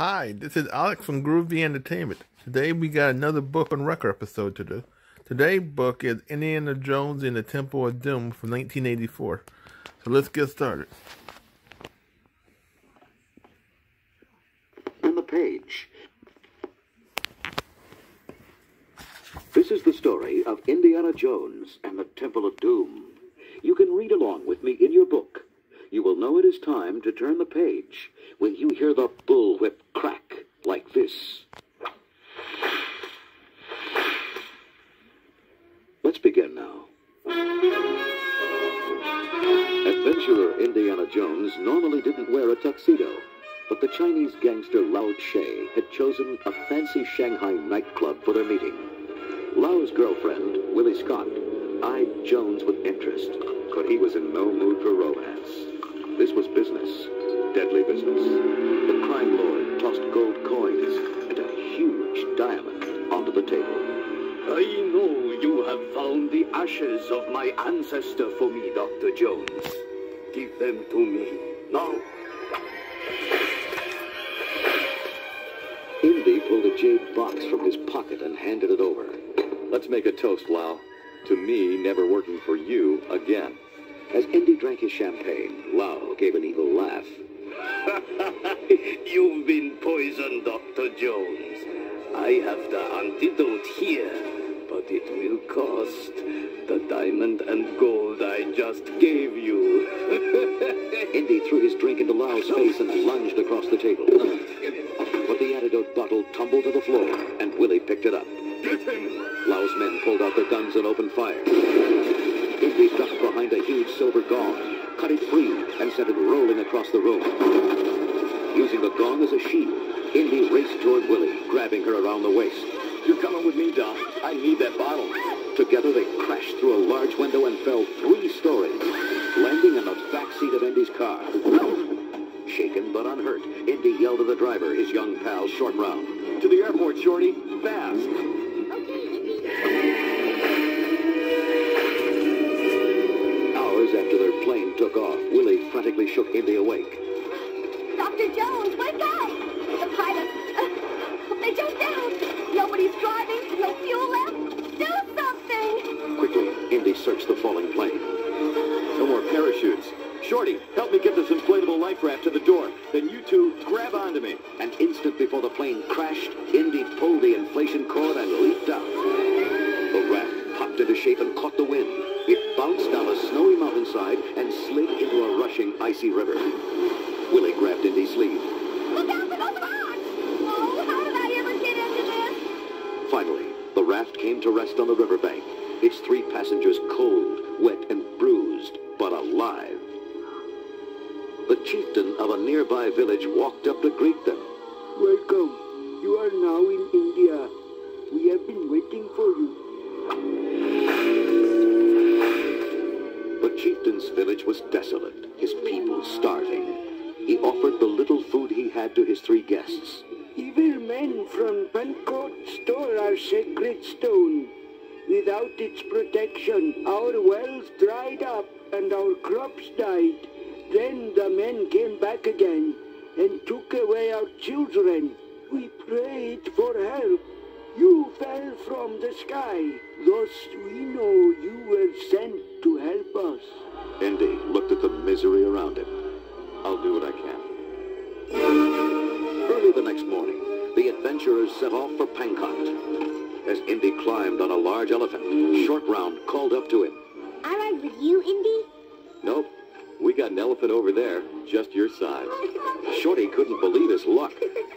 Hi, this is Alex from Groovy Entertainment. Today we got another book on record episode to do. Today's book is Indiana Jones and the Temple of Doom from 1984. So let's get started. On the page. This is the story of Indiana Jones and the Temple of Doom. You can read along with me in your book. You will know it is time to turn the page when you hear the bullwhip crack like this. Let's begin now. Adventurer Indiana Jones normally didn't wear a tuxedo, but the Chinese gangster Lao Che had chosen a fancy Shanghai nightclub for their meeting. Lao's girlfriend, Willie Scott, eyed Jones with interest, but he was in no mood for romance. This was business, deadly business. The crime lord tossed gold coins and a huge diamond onto the table. I know you have found the ashes of my ancestor for me, Dr. Jones. Give them to me, now. Indy pulled a jade box from his pocket and handed it over. Let's make a toast, Lao. To me, never working for you again. As Indy drank his champagne, Lao gave an evil laugh. You've been poisoned, Dr. Jones. I have the antidote here, but it will cost the diamond and gold I just gave you. Indy threw his drink into Lao's face and lunged across the table. But the antidote bottle tumbled to the floor, and Willie picked it up. Get him! Lao's men pulled out their guns and opened fire. Indy ducked behind a huge silver gong, cut it free, and sent it rolling across the room. Using the gong as a shield, Indy raced toward Willie, grabbing her around the waist. You're coming with me, Doc. I need that bottle. Together they crashed through a large window and fell 3 stories, landing in the back seat of Indy's car. Shaken but unhurt, Indy yelled at the driver, his young pal, Short Round. To the airport, Shorty. Fast. Hours after their plane took off, Willie frantically shook Indy awake. Dr. Jones, wake up! The pilots, they jumped out! Nobody's driving, no fuel left! Do something! Quickly, Indy searched the falling plane. No more parachutes. Shorty, help me get this inflatable life raft to the door. Then you two grab onto me. An instant before the plane crashed, Indy pulled the inflation cord and leaped out. The raft popped into shape and caught the wind. It bounced down a snowy mountainside and slid into a rushing, icy river. Willie grabbed Indy's sleeve. Look out for those rocks! Oh, how did I ever get into this? Finally, the raft came to rest on the riverbank, its 3 passengers cold, wet, and bruised, but alive. The chieftain of a nearby village walked up to greet them. Welcome. You are now in India. We have been waiting for you. The chieftain's village was desolate, his people starving. He offered the little food he had to his 3 guests. Evil men from Pankot stole our sacred stone. Without its protection, our wells dried up and our crops died. Then the men came back again and took away our children. We prayed for help. You fell from the sky. Thus we know you were sent to help us. Indy looked at the misery around him. I'll do what I can. Early the next morning, the adventurers set off for Pankot. As Indy climbed on a large elephant, Short Round called up to him. I ride with you, Indy? Nope. We got an elephant over there, just your size. Shorty couldn't believe his luck.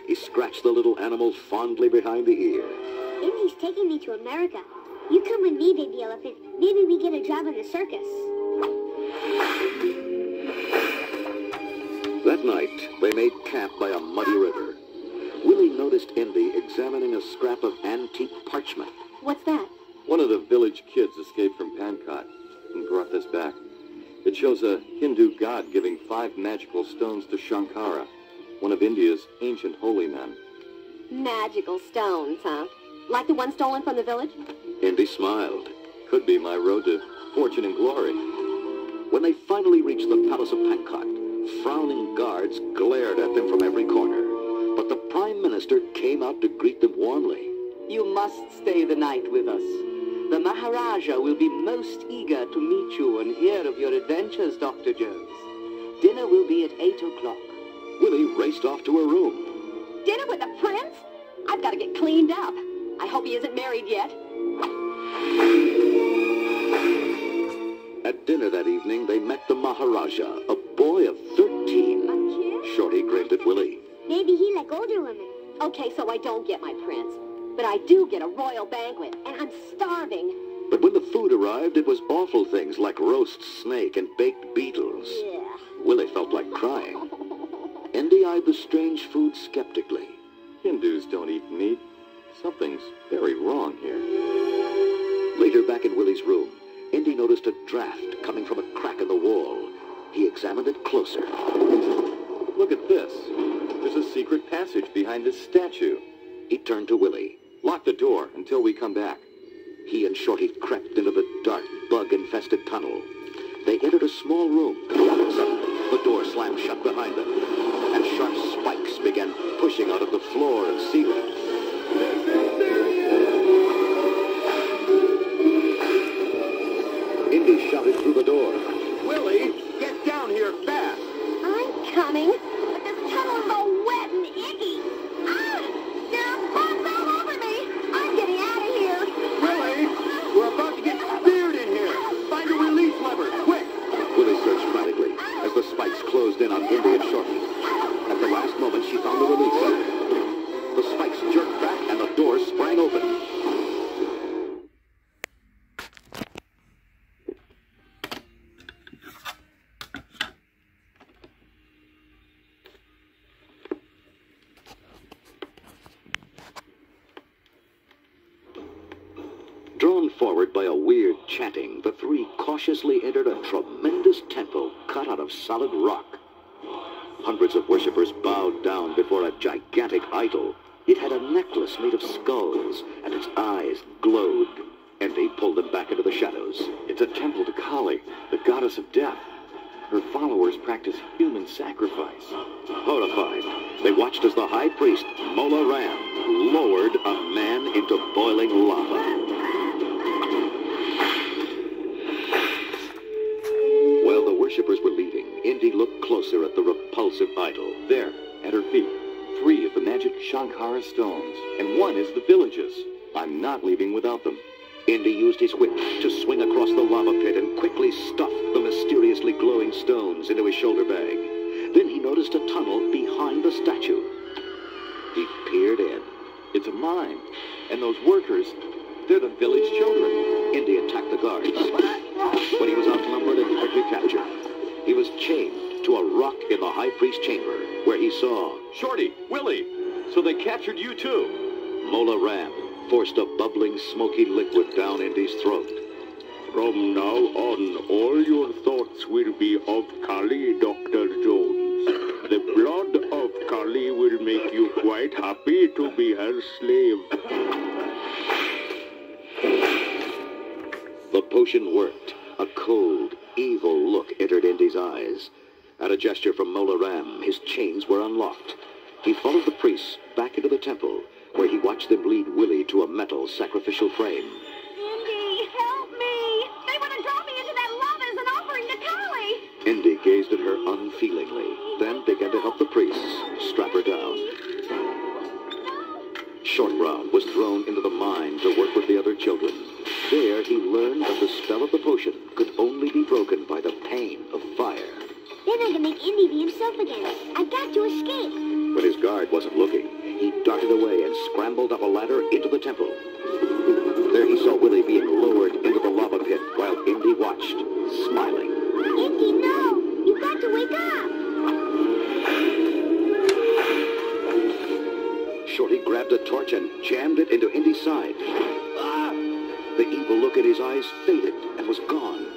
He scratched the little animal fondly behind the ear. Indy's taking me to America. You come with me, baby elephant. Maybe we get a job in the circus. That night, they made camp by a muddy river. Willie noticed Indy examining a scrap of antique parchment. What's that? One of the village kids escaped from Pankot and brought this back. It shows a Hindu god giving 5 magical stones to Shankara, one of India's ancient holy men. Magical stones, huh? Like the one stolen from the village? Indy smiled. Could be my road to fortune and glory. When they finally reached the palace of Pankot, frowning guards glared at them from every corner. But the came out to greet them warmly. You must stay the night with us. The Maharaja will be most eager to meet you and hear of your adventures, Dr. Jones. Dinner will be at 8 o'clock. Willie raced off to her room. Dinner with the prince? I've got to get cleaned up. I hope he isn't married yet. At dinner that evening, they met the Maharaja, a boy of 13. A kid? Shorty grinned at Willie. Maybe he like older women. Okay, so I don't get my prince. But I do get a royal banquet, and I'm starving. But when the food arrived, it was awful things like roast snake and baked beetles. Yeah. Willie felt like crying. Indy eyed the strange food skeptically. Hindus don't eat meat. Something's very wrong here. Later, back in Willie's room, Indy noticed a draft coming from a crack in the wall. He examined it closer. Look at this. There's a secret passage behind this statue. He turned to Willie. Lock the door until we come back. He and Shorty crept into the dark, bug-infested tunnel. They entered a small room. Suddenly, the door slammed shut behind them, and sharp spikes began pushing out of the floor and ceiling. Indy shouted through the door. Willie, get down here fast! I'm coming, but this tunnel's all wet and icky. Ah! There are bugs all over me. I'm getting out of here. Willie, we're about to get speared in here. Find a release lever, quick! Willie searched frantically as the spikes closed in on Indy and Shorty. At the last moment, she found the release lever. The spikes jerked back and the door sprang open. Drawn forward by a weird chanting, the three cautiously entered a tremendous temple cut out of solid rock. Hundreds of worshippers bowed down before a gigantic idol. It had a necklace made of skulls, and its eyes glowed. Indy pulled them back into the shadows. It's a temple to Kali, the goddess of death. Her followers practice human sacrifice. Horrified, they watched as the high priest, Mola Ram, lowered a man into boiling lava. While the worshippers were leaving, Indy looked closer at the repulsive idol. There, at her feet, 3 of the magic Shankara stones, and 1 is the village's. I'm not leaving without them. Indy used his whip to swing across the lava pit and quickly stuffed the mysteriously glowing stones into his shoulder bag. Then he noticed a tunnel behind the statue. He peered in. It's a mine, and those workers, they're the village children. Indy attacked the guards, but he was outnumbered and quickly captured. He was chained to a rock in the high priest's chamber, where he saw Shorty, Willie, so they captured you too. Mola Ram forced a bubbling, smoky liquid down Indy's throat. From now on, all your thoughts will be of Kali, Dr. Jones. The blood of Kali will make you quite happy to be her slave. The potion worked. A cold, evil look entered Indy's eyes. At a gesture from Mola Ram, his chains were unlocked. He followed the priests back into the temple, where he watched them lead Willie to a metal sacrificial frame. Indy, help me. They want to drop me into that lava as an offering to Kali. Indy gazed at her unfeelingly, then began to help the priests strap her down. Short Brown was thrown into the mine to work with the other children. There, he learned that the spell of the potion could only be broken by the pain of fire. Then I can make Indy be himself again. I've got to escape. When his guard wasn't looking, he darted away and scrambled up a ladder into the temple. There he saw Willie being lowered into the lava pit while Indy watched, smiling. Indy, no! You've got to wake up! Shorty grabbed a torch and jammed it into Indy's side. Ah! The evil look in his eyes faded and was gone.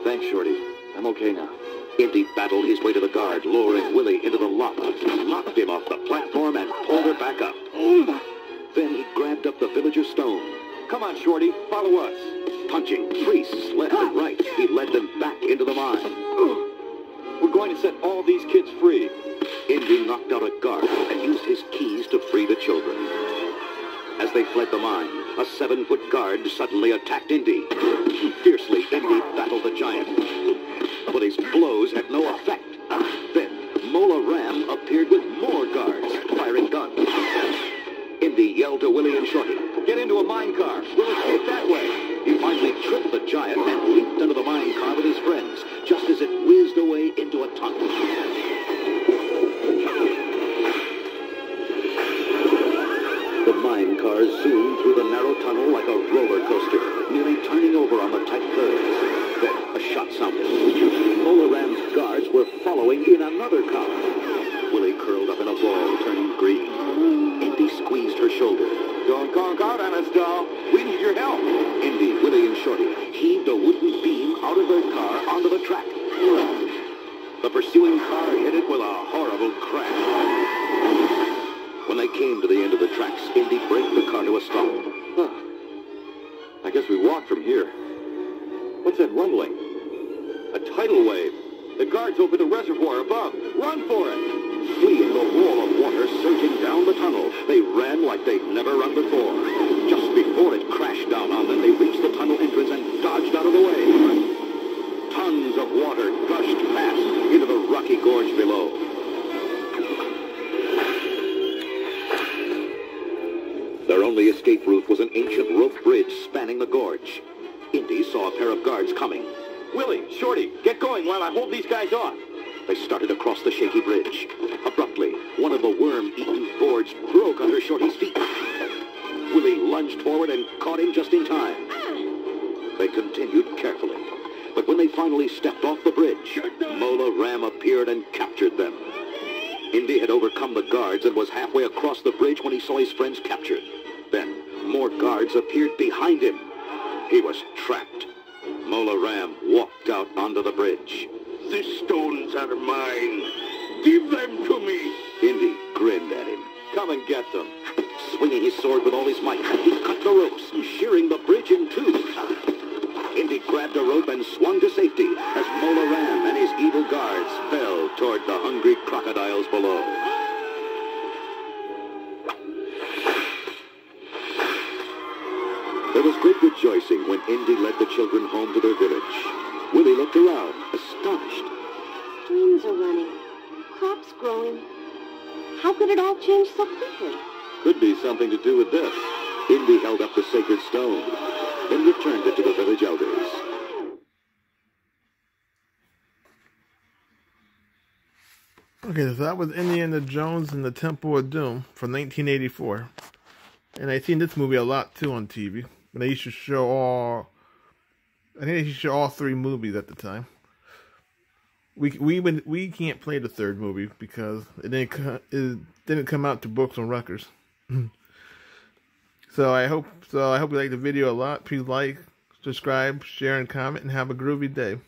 Thanks, Shorty. I'm okay now. Indy battled his way to the guard, lowering Willie into the lava, knocked him off the platform, and pulled her back up. Then he grabbed up the villager's stone. Come on, Shorty, follow us. Punching priests left and right, he led them back into the mine. We're going to set all these kids free. Indy knocked out a guard and used his keys to free the children. they fled the mine, a 7-foot guard suddenly attacked Indy. Fiercely, Indy battled the giant, but his blows had no effect. Then, Mola Ram appeared with more guards, firing guns. Indy yelled to Willie and Shorty, "Get into a mine car. We'll escape that way." He finally tripped the giant and leaped into the mine car with his friends, just as it whizzed away into a tunnel. The mine car zoomed through the narrow tunnel like a roller coaster, nearly turning over on the tight curves. Then a shot sounded. Mola Ram's guards were following in another car. Willie curled up in a ball, turning green. Indy squeezed her shoulder. "Don't conk out on us, doll. We need your help." Indy, Willie, and Shorty heaved a wooden beam out of their car onto the track. The pursuing car hit it with a horrible crash. When they came to the end of the tracks, Indy braked the car to a stop. Huh. I guess we walk from here. What's that rumbling? A tidal wave. The guards opened a reservoir above. Run for it! Fleeing the wall of water surging down the tunnel, they ran like they'd never run before. Just before it crashed down on them, they reached the tunnel entrance and dodged out of the way. Tons of water gushed past into the rocky gorge below. Their only escape route was an ancient rope bridge spanning the gorge. Indy saw a pair of guards coming. Willie, Shorty, get going while I hold these guys off. They started across the shaky bridge. Abruptly, one of the worm-eaten boards broke under Shorty's feet. Willie lunged forward and caught him just in time. They continued carefully. But when they finally stepped off the bridge, Mola Ram appeared and captured them. Indy had overcome the guards and was halfway across the bridge when he saw his friends captured. Then, more guards appeared behind him. He was trapped. Mola Ram walked out onto the bridge. The stones are mine. Give them to me. Indy grinned at him. Come and get them. Swinging his sword with all his might, he cut the ropes, shearing the bridge in two. Indy grabbed a rope and swung to safety as Mola Ram and his evil guards fell toward the hungry crocodiles below. There was great rejoicing when Indy led the children home to their village. Willie looked around, astonished. Streams are running. Crops growing. How could it all change so quickly? Could be something to do with this. Indy held up the sacred stone, then returned it to the village elders. Okay, so that was Indiana Jones and the Temple of Doom from 1984. And I've seen this movie a lot too on TV. But they used to show all... I think they used to show all 3 movies at the time. We can't play the 3rd movie because it didn't come out to books on Rutgers. So I hope you like the video a lot. Please like, subscribe, share, and comment, and have a groovy day.